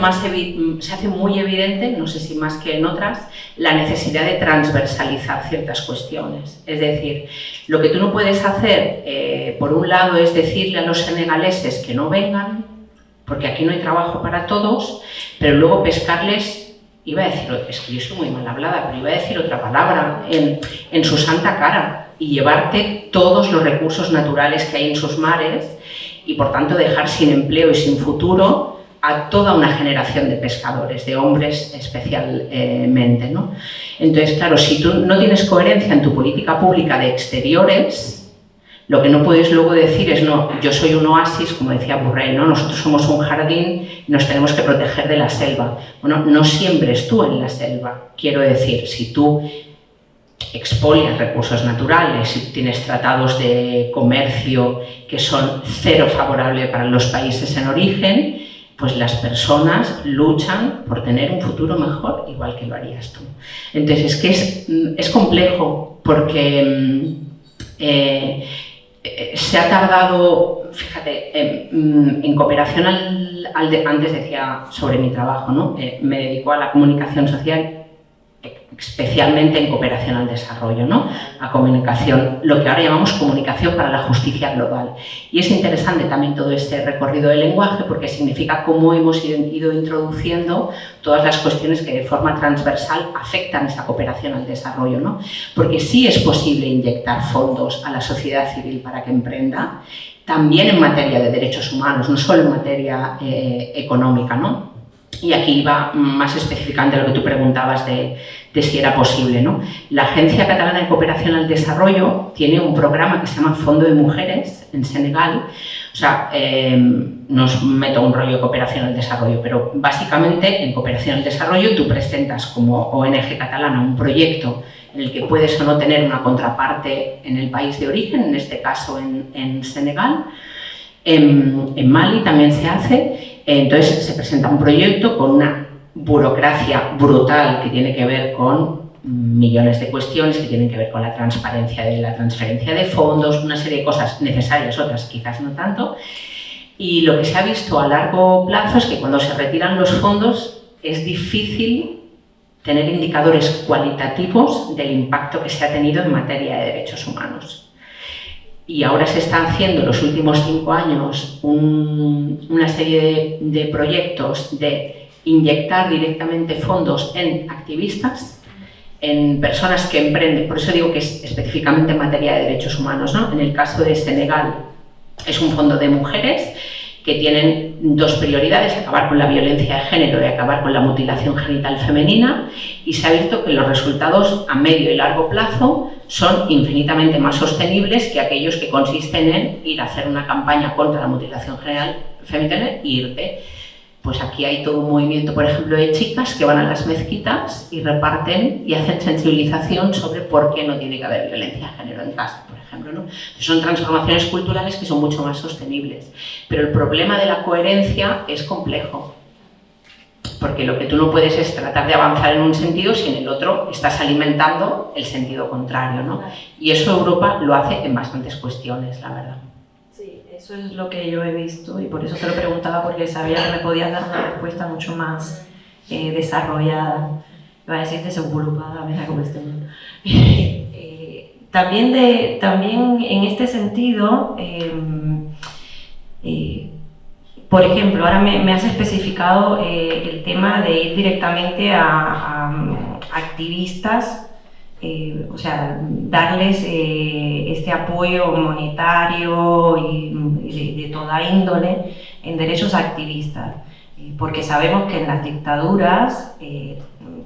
muy evidente, no sé si más que en otras, la necesidad de transversalizar ciertas cuestiones. Es decir, lo que tú no puedes hacer, por un lado, es decirle a los senegaleses que no vengan, porque aquí no hay trabajo para todos, pero luego pescarles, iba a decir, es que yo soy muy mal hablada, pero iba a decir otra palabra, en su santa cara, y llevarte todos los recursos naturales que hay en sus mares, y por tanto dejar sin empleo y sin futuro a toda una generación de pescadores, de hombres especialmente, ¿no? Entonces, claro, si tú no tienes coherencia en tu política pública de exteriores, lo que no puedes luego decir es, no, yo soy un oasis, como decía Borrell, ¿no? Nosotros somos un jardín y nos tenemos que proteger de la selva. Bueno, no siembres tú en la selva. Quiero decir, si tú expolias recursos naturales, si tienes tratados de comercio que son cero favorables para los países en origen, pues las personas luchan por tener un futuro mejor, igual que lo harías tú. Entonces, es que es complejo, porque se ha tardado, fíjate, en cooperación antes decía sobre mi trabajo, ¿no? Me dedico a la comunicación social, especialmente en cooperación al desarrollo, ¿no? A comunicación, lo que ahora llamamos comunicación para la justicia global. Y es interesante también todo este recorrido del lenguaje porque significa cómo hemos ido introduciendo todas las cuestiones que de forma transversal afectan esa cooperación al desarrollo, ¿no? Porque sí es posible inyectar fondos a la sociedad civil para que emprenda, también en materia de derechos humanos, no solo en materia económica, ¿no? Y aquí va más específicamente lo que tú preguntabas de si era posible, ¿no? La Agencia Catalana de Cooperación al Desarrollo tiene un programa que se llama Fondo de Mujeres, en Senegal. O sea, nos meto un rollo de cooperación al desarrollo, pero básicamente en cooperación al desarrollo tú presentas como ONG catalana un proyecto en el que puedes o no tener una contraparte en el país de origen, en este caso en Senegal. En Mali también se hace, entonces se presenta un proyecto con una burocracia brutal que tiene que ver con millones de cuestiones, que tienen que ver con la transparencia de la transferencia de fondos, una serie de cosas necesarias, otras quizás no tanto. Y lo que se ha visto a largo plazo es que cuando se retiran los fondos es difícil tener indicadores cualitativos del impacto que se ha tenido en materia de derechos humanos. Y ahora se están haciendo en los últimos 5 años una serie de proyectos de inyectar directamente fondos en activistas, en personas que emprenden, por eso digo que es específicamente en materia de derechos humanos, ¿no? En el caso de Senegal es un fondo de mujeres que tienen 2 prioridades, acabar con la violencia de género y acabar con la mutilación genital femenina, y se ha visto que los resultados a medio y largo plazo son infinitamente más sostenibles que aquellos que consisten en ir a hacer una campaña contra la mutilación genital femenina e irte. Pues aquí hay todo un movimiento, por ejemplo, de chicas que van a las mezquitas y reparten y hacen sensibilización sobre por qué no tiene que haber violencia de género en casa, por ejemplo, ¿no? Son transformaciones culturales que son mucho más sostenibles. Pero el problema de la coherencia es complejo, porque lo que tú no puedes es tratar de avanzar en un sentido si en el otro estás alimentando el sentido contrario, ¿no? Y eso Europa lo hace en bastantes cuestiones, la verdad. Eso es lo que yo he visto y por eso te lo preguntaba, porque sabía que me podías dar una respuesta mucho más desarrollada. Iba a decir desenvolupada, mira cómo estoy. También en este sentido, por ejemplo, ahora me has especificado el tema de ir directamente a activistas, o sea, darles este apoyo monetario y de toda índole en derechos activistas, porque sabemos que en las dictaduras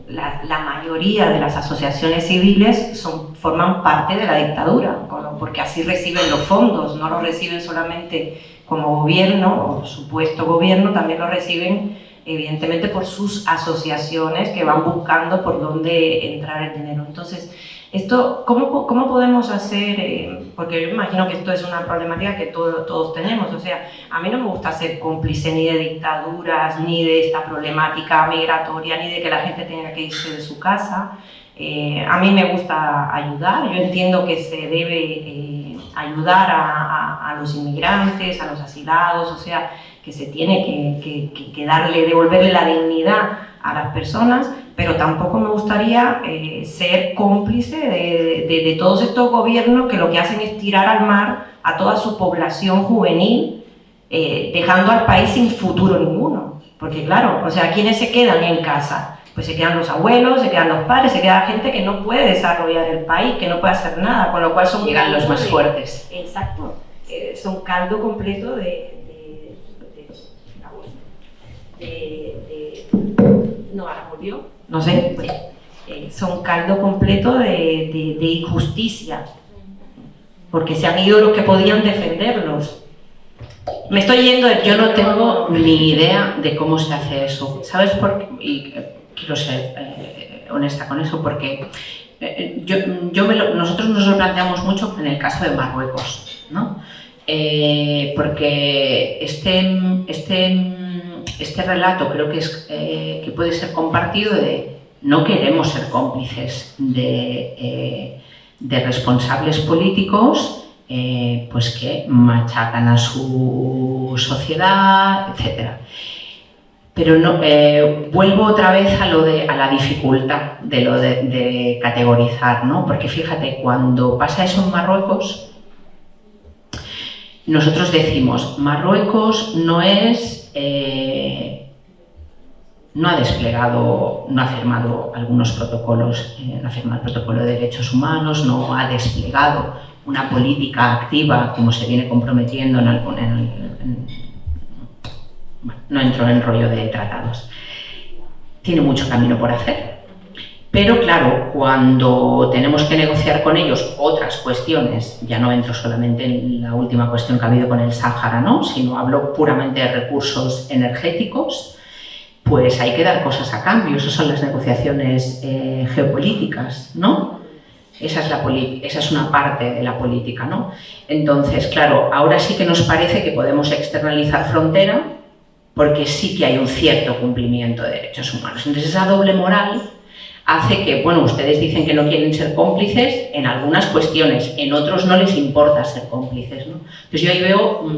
la mayoría de las asociaciones civiles forman parte de la dictadura, porque así reciben los fondos, no los reciben solamente como gobierno o supuesto gobierno, también lo reciben evidentemente por sus asociaciones que van buscando por dónde entrar el dinero. Entonces, esto, ¿cómo podemos hacer? Porque yo imagino que esto es una problemática que todos tenemos. O sea, a mí no me gusta ser cómplice ni de dictaduras, ni de esta problemática migratoria, ni de que la gente tenga que irse de su casa. A mí me gusta ayudar. Yo entiendo que se debe ayudar a los inmigrantes, a los asilados, o sea, que se tiene que devolverle la dignidad a las personas, pero tampoco me gustaría ser cómplice de todos estos gobiernos que lo que hacen es tirar al mar a toda su población juvenil, dejando al país sin futuro ninguno. Porque claro, o sea, ¿quiénes se quedan en casa? Pues se quedan los abuelos, se quedan los padres, se queda gente que no puede desarrollar el país, que no puede hacer nada, con lo cual son... Llegan los más fuertes. Exacto, son caldo completo no, ahora volvió, no sé, son caldo completo de injusticia, porque se han ido los que podían defenderlos. Me estoy yendo, yo no tengo ni idea de cómo se hace eso, ¿sabes por qué? Y quiero ser honesta con eso, porque nosotros nos lo planteamos mucho en el caso de Marruecos, ¿no? Porque este relato creo que puede ser compartido de no queremos ser cómplices de responsables políticos pues que machacan a su sociedad, etc. Pero no, vuelvo otra vez a la dificultad de categorizar, ¿no? Porque fíjate, cuando pasa eso en Marruecos, nosotros decimos, Marruecos no ha desplegado, no ha firmado algunos protocolos, no ha firmado el protocolo de derechos humanos, no ha desplegado una política activa como se viene comprometiendo no entro en rollo de tratados. Tiene mucho camino por hacer. Pero claro, cuando tenemos que negociar con ellos otras cuestiones, ya no entro solamente en la última cuestión que ha habido con el Sáhara, ¿no?, sino hablo puramente de recursos energéticos, pues hay que dar cosas a cambio. Esas son las negociaciones geopolíticas, ¿no? Esa es una parte de la política, ¿no? Entonces, claro, ahora sí que nos parece que podemos externalizar frontera porque sí que hay un cierto cumplimiento de derechos humanos. Entonces, esa doble moral hace que, bueno, ustedes dicen que no quieren ser cómplices en algunas cuestiones, en otros no les importa ser cómplices, ¿no? Entonces yo ahí veo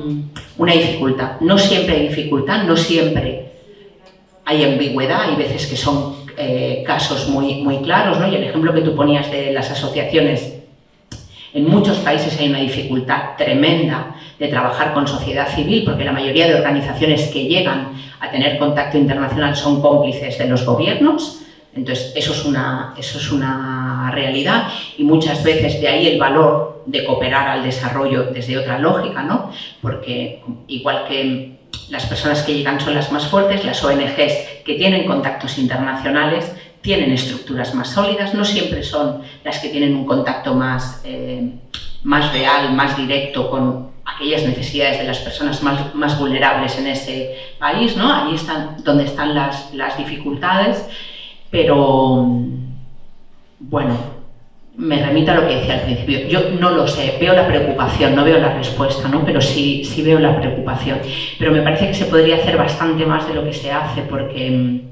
una dificultad. No siempre hay dificultad, no siempre hay ambigüedad, hay veces que son casos muy claros, ¿no? Y el ejemplo que tú ponías de las asociaciones, en muchos países hay una dificultad tremenda de trabajar con sociedad civil, porque la mayoría de organizaciones que llegan a tener contacto internacional son cómplices de los gobiernos. Entonces, eso es una realidad, y muchas veces de ahí el valor de cooperar al desarrollo desde otra lógica, ¿no? Porque igual que las personas que llegan son las más fuertes, las ONGs que tienen contactos internacionales tienen estructuras más sólidas, no siempre son las que tienen un contacto más real, más directo con aquellas necesidades de las personas más vulnerables en ese país, ¿no? Ahí están donde están las dificultades. Pero, bueno, me remito a lo que decía al principio. Yo no lo sé, veo la preocupación, no veo la respuesta, ¿no? Pero sí veo la preocupación. Pero me parece que se podría hacer bastante más de lo que se hace, porque en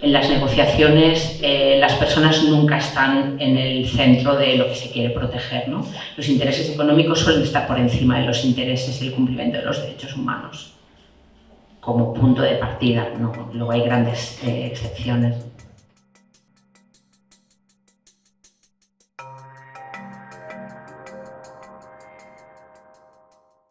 las negociaciones las personas nunca están en el centro de lo que se quiere proteger, ¿no? Los intereses económicos suelen estar por encima de los intereses y el cumplimiento de los derechos humanos, como punto de partida, ¿no? Luego hay grandes excepciones.